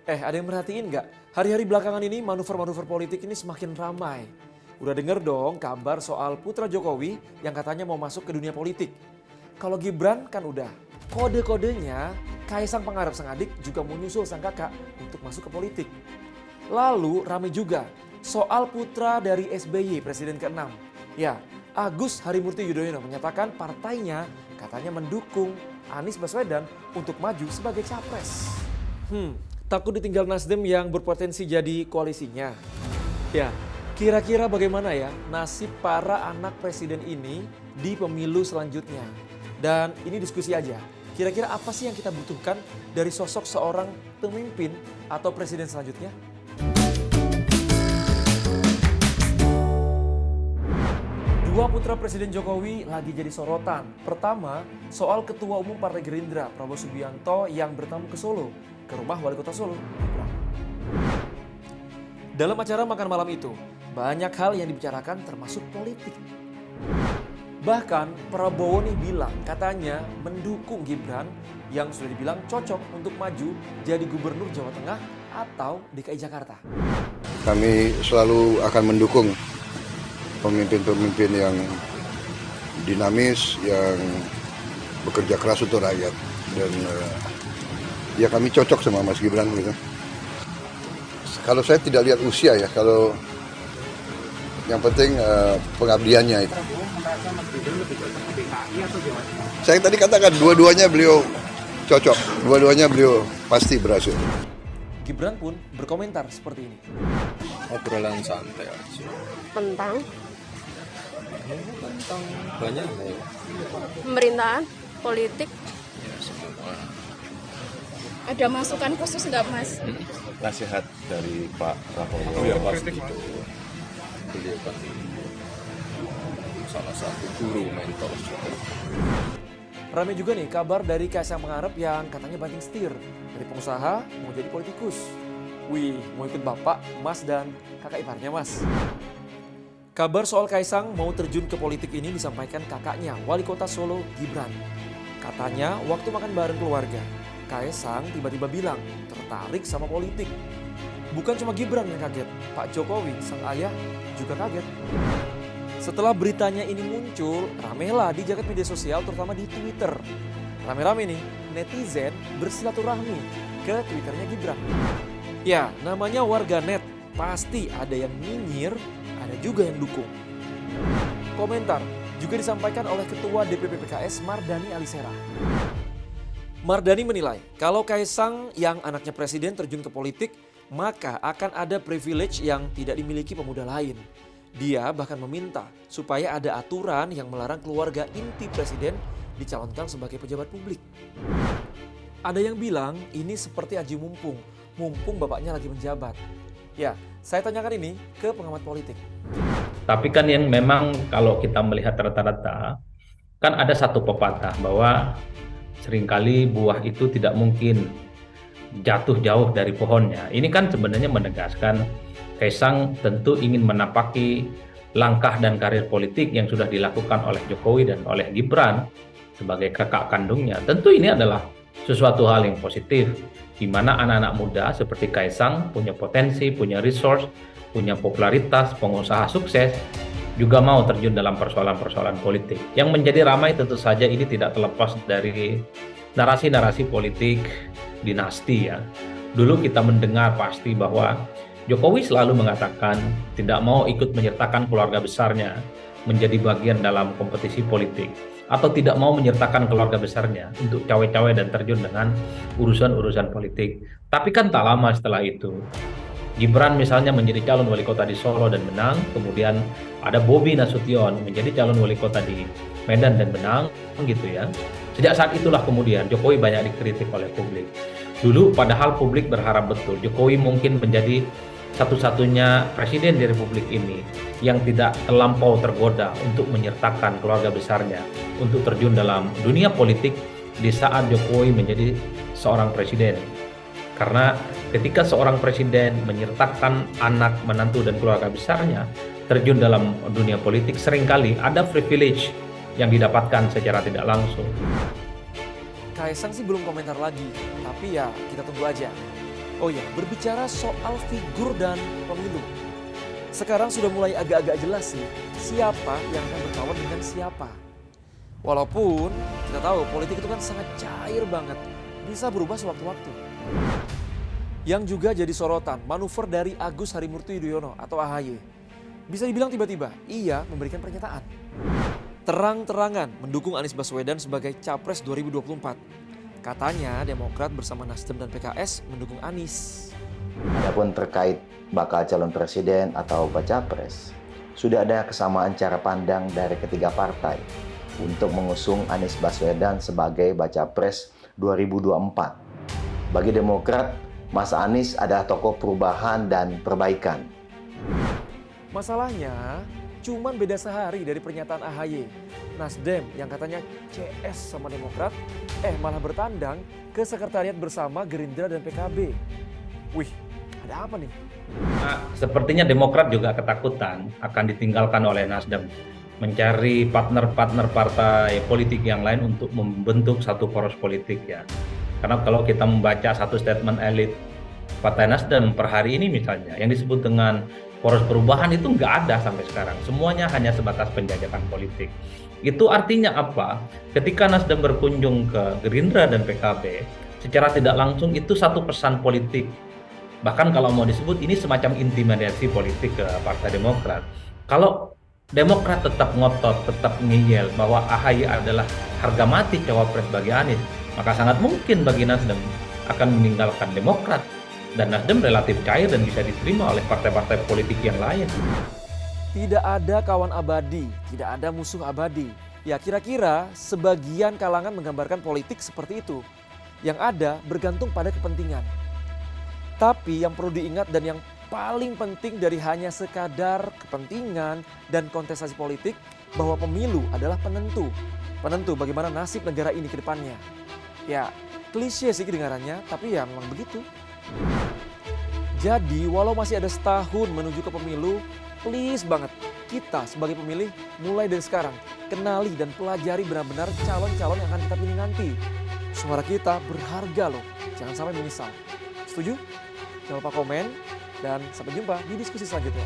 Ada yang merhatiin nggak? Hari-hari belakangan ini manuver-manuver politik ini semakin ramai. Udah denger dong kabar soal putra Jokowi yang katanya mau masuk ke dunia politik. Kalau Gibran kan udah. Kode-kodenya Kaisang Pangarep sang adik juga mau nyusul sang kakak untuk masuk ke politik. Lalu rame juga soal putra dari SBY Presiden ke-6. Ya, Agus Harimurti Yudhoyono menyatakan partainya katanya mendukung Anies Baswedan untuk maju sebagai capres. Takut ditinggal Nasdem yang berpotensi jadi koalisinya. Ya, kira-kira bagaimana ya nasib para anak presiden ini di pemilu selanjutnya? Dan ini diskusi aja. Kira-kira apa sih yang kita butuhkan dari sosok seorang pemimpin atau presiden selanjutnya? Dua putra Presiden Jokowi lagi jadi sorotan. Pertama, soal Ketua Umum Partai Gerindra, Prabowo Subianto yang bertamu ke Solo, ke rumah Wali Kota Solo, Gibran. Dalam acara makan malam itu, banyak hal yang dibicarakan termasuk politik. Bahkan Prabowo nih bilang katanya mendukung Gibran yang sudah dibilang cocok untuk maju jadi gubernur Jawa Tengah atau DKI Jakarta. Kami selalu akan mendukung pemimpin-pemimpin yang dinamis, yang bekerja keras untuk rakyat. Dan ya kami cocok sama Mas Gibran gitu. Kalau saya tidak lihat usia ya, kalau yang penting pengabdiannya itu. Saya tadi katakan dua-duanya beliau cocok, dua-duanya beliau pasti berhasil. Gibran pun berkomentar seperti ini. Obrolan santai aja. Tentang Banyak hal. pemerintahan, politik. Ya semua. Ada masukan khusus nggak, Mas? Nasihat dari Pak Prabowo yang pasti itu. Beliau kan salah satu guru mentor juga. Rame juga nih kabar dari Kaisang Pangarep yang katanya banting setir. Dari pengusaha mau jadi politikus. Wih, mau ikut bapak, mas dan kakak iparnya mas. Kabar soal Kaisang mau terjun ke politik ini disampaikan kakaknya, Wali Kota Solo, Gibran. Katanya waktu makan bareng keluarga, Kaisang tiba-tiba bilang tertarik sama politik. Bukan cuma Gibran yang kaget, Pak Jokowi, sang ayah juga kaget. Setelah beritanya ini muncul, ramelah di jagat media sosial terutama di Twitter. Rame-rame nih, netizen bersilaturahmi ke Twitternya Gibran. Ya, namanya warganet, pasti ada yang nyinyir, ada juga yang dukung. Komentar juga disampaikan oleh Ketua DPP PKS Mardani Alisera. Mardani menilai, kalau Kaisang yang anaknya presiden terjun ke politik, maka akan ada privilege yang tidak dimiliki pemuda lain. Dia bahkan meminta supaya ada aturan yang melarang keluarga inti presiden dicalonkan sebagai pejabat publik. Ada yang bilang ini seperti aji mumpung bapaknya lagi menjabat. Ya, saya tanyakan ini ke pengamat politik. Tapi kan yang memang kalau kita melihat rata-rata, kan ada satu pepatah bahwa seringkali buah itu tidak mungkin jatuh jauh dari pohonnya. Ini kan sebenarnya menegaskan Kaisang tentu ingin menapaki langkah dan karir politik yang sudah dilakukan oleh Jokowi dan oleh Gibran sebagai kakak kandungnya. Tentu ini adalah sesuatu hal yang positif, di mana anak-anak muda seperti Kaisang punya potensi, punya resource, punya popularitas, pengusaha sukses, juga mau terjun dalam persoalan-persoalan politik. Yang menjadi ramai tentu saja ini tidak terlepas dari narasi-narasi politik dinasti ya. Dulu kita mendengar pasti bahwa Jokowi selalu mengatakan tidak mau ikut menyertakan keluarga besarnya menjadi bagian dalam kompetisi politik, atau tidak mau menyertakan keluarga besarnya untuk cawe-cawe dan terjun dengan urusan-urusan politik. Tapi kan tak lama setelah itu, Gibran misalnya menjadi calon wali kota di Solo dan menang, kemudian ada Bobi Nasution menjadi calon wali kota di Medan dan menang, gitu ya. Sejak saat itulah kemudian Jokowi banyak dikritik oleh publik. Dulu padahal publik berharap betul Jokowi mungkin menjadi satu-satunya presiden di Republik ini yang tidak terlampau tergoda untuk menyertakan keluarga besarnya untuk terjun dalam dunia politik di saat Jokowi menjadi seorang presiden. Karena ketika seorang presiden menyertakan anak, menantu, dan keluarga besarnya terjun dalam dunia politik, seringkali ada privilege yang didapatkan secara tidak langsung. Kaisang sih belum komentar lagi, tapi ya kita tunggu aja. Oh ya, berbicara soal figur dan pemilu. Sekarang sudah mulai agak-agak jelas sih siapa yang akan berkawan dengan siapa. Walaupun kita tahu politik itu kan sangat cair banget, bisa berubah sewaktu-waktu. Yang juga jadi sorotan, manuver dari Agus Harimurti Yudhoyono atau AHY. Bisa dibilang tiba-tiba, ia memberikan pernyataan. Terang-terangan mendukung Anies Baswedan sebagai Capres 2024. Katanya Demokrat bersama Nasdem dan PKS mendukung Anies. Adapun terkait bakal calon presiden atau baca pres, sudah ada kesamaan cara pandang dari ketiga partai untuk mengusung Anies Baswedan sebagai baca pres 2024. Bagi Demokrat, Mas Anies adalah tokoh perubahan dan perbaikan. Masalahnya cuman beda sehari dari pernyataan AHY. Nasdem yang katanya CS sama Demokrat, malah bertandang ke sekretariat bersama Gerindra dan PKB. Wih, ada apa nih? Nah, sepertinya Demokrat juga ketakutan akan ditinggalkan oleh Nasdem, mencari partner-partner partai politik yang lain untuk membentuk satu poros politik ya. Karena kalau kita membaca satu statement elit Partai Nasdem per hari ini misalnya, yang disebut dengan poros perubahan itu nggak ada sampai sekarang. Semuanya hanya sebatas penjajakan politik. Itu artinya apa? Ketika Nasdem berkunjung ke Gerindra dan PKB, secara tidak langsung itu satu pesan politik. Bahkan kalau mau disebut ini semacam intimidasi politik ke Partai Demokrat. Kalau Demokrat tetap ngotot, tetap ngeyel bahwa AHY adalah harga mati cawapres bagi Anies, maka sangat mungkin bagi Nasdem akan meninggalkan Demokrat. Dan Nasdem relatif cair dan bisa diterima oleh partai-partai politik yang lain. Tidak ada kawan abadi, tidak ada musuh abadi. Ya kira-kira sebagian kalangan menggambarkan politik seperti itu. Yang ada bergantung pada kepentingan. Tapi yang perlu diingat dan yang paling penting dari hanya sekadar kepentingan dan kontestasi politik, bahwa pemilu adalah penentu. Penentu bagaimana nasib negara ini ke depannya. Ya klise sih kedengarannya, tapi ya memang begitu. Jadi walau masih ada setahun menuju ke pemilu, please banget kita sebagai pemilih mulai dari sekarang kenali dan pelajari benar-benar calon-calon yang akan kita pilih nanti. Suara kita berharga loh, jangan sampai menyesal. Setuju? Jangan lupa komen dan sampai jumpa di diskusi selanjutnya.